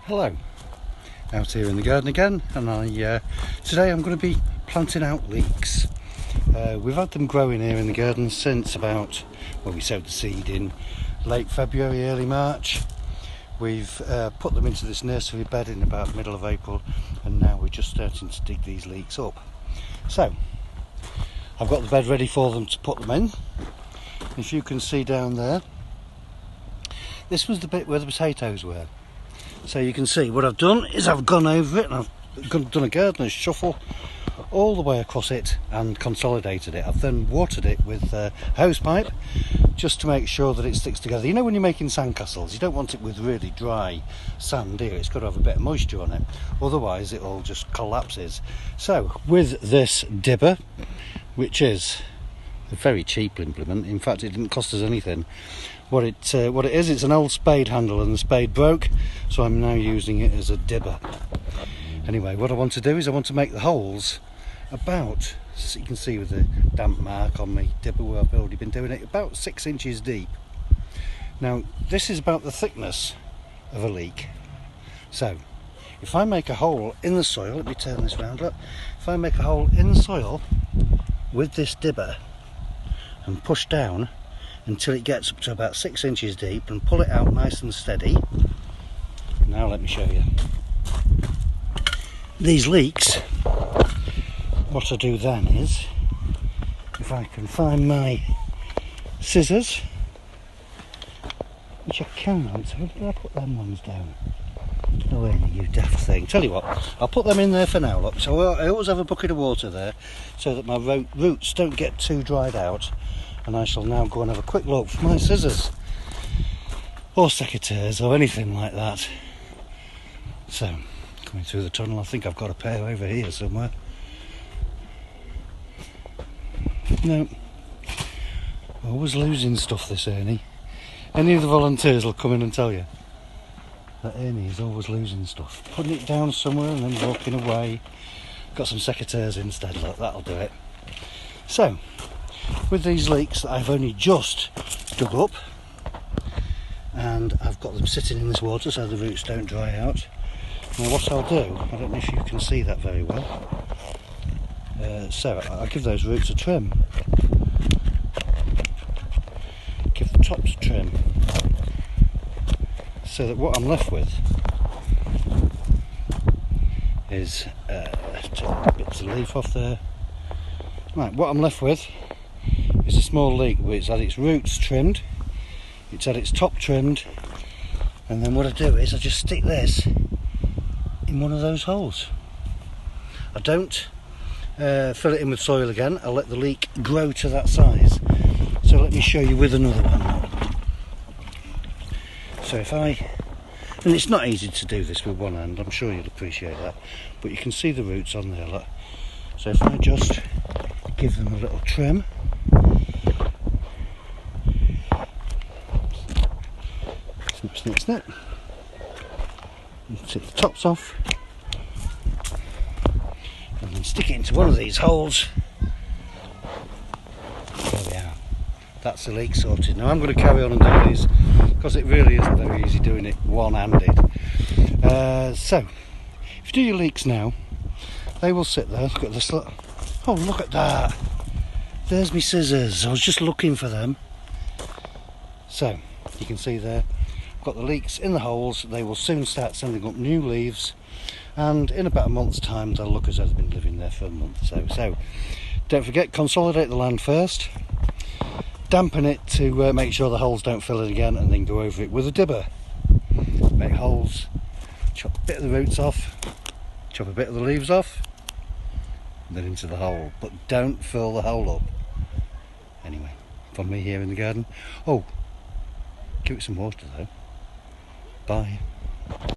Hello, out here in the garden again, and today I'm going to be planting out leeks. We've had them growing here in the garden since about, well, we sowed the seed in late February, early March. We've put them into this nursery bed in about the middle of April, and now we're just starting to dig these leeks up. So I've got the bed ready for them to put them in. If you can see down there, this was the bit where the potatoes were. So you can see what I've done is I've gone over it and I've done a gardener's shuffle all the way across it and consolidated it. I've then watered it with a hose pipe just to make sure that it sticks together. You know, when you're making sandcastles, you don't want it with really dry sand, do you? It's got to have a bit of moisture on it, otherwise it all just collapses. So with this dibber, which is a very cheap implement, in fact it didn't cost us anything. What it is, it's an old spade handle and the spade broke, so I'm now using it as a dibber. Anyway, what I want to do is I want to make the holes about, so you can see with the damp mark on my dibber where I've already been doing it, about 6 inches deep. Now this is about the thickness of a leek. So if I make a hole in the soil, let me turn this round, look. If I make a hole in the soil with this dibber and push down until it gets up to about 6 inches deep and pull it out nice and steady. Now let me show you. These leeks, what I do then is, if I can find my scissors, which I can't, where did I put them ones down? Oh, Amy, you daft thing. Tell you what, I'll put them in there for now, look. So I always have a bucket of water there so that my roots don't get too dried out. And I shall now go and have a quick look for my scissors or secateurs or anything like that. So, coming through the tunnel, I think I've got a pair over here somewhere. No, always losing stuff, this Ernie. Any of the volunteers will come in and tell you that Ernie is always losing stuff. Putting it down somewhere and then walking away. Got some secateurs instead, look, that'll do it. So, with these leeks that I've only just dug up, and I've got them sitting in this water so the roots don't dry out. Now what I'll do, I don't know if you can see that very well, so I'll give those roots a trim. Give the tops a trim, so that what I'm left with is take bits of leaf off there. Right, what I'm left with is a small leek where it's had its roots trimmed, it's had its top trimmed, and then what I do is I just stick this in one of those holes. I don't fill it in with soil again, I'll let the leek grow to that size. So let me show you with another one. So if and it's not easy to do this with one hand, I'm sure you'll appreciate that, but you can see the roots on there, look. So if I just give them a little trim, snip, snip, and take the tops off, and then stick it into one of these holes. There we are. That's the leek sorted. Now I'm going to carry on and do these because it really isn't very easy doing it one-handed. So if you do your leeks now, they will sit there. Look at this. Look. Oh, look at that. There's my scissors. I was just looking for them. So you can see there, got the leeks in the holes. They will soon start sending up new leaves, and in about a month's time they'll look as though they've been living there for a month. So don't forget, consolidate the land first, dampen it to make sure the holes don't fill in again, and then go over it with a dibber. Make holes, chop a bit of the roots off, chop a bit of the leaves off, and then into the hole, but don't fill the hole up. Anyway, from me here in the garden. Oh, give it some water though. Bye.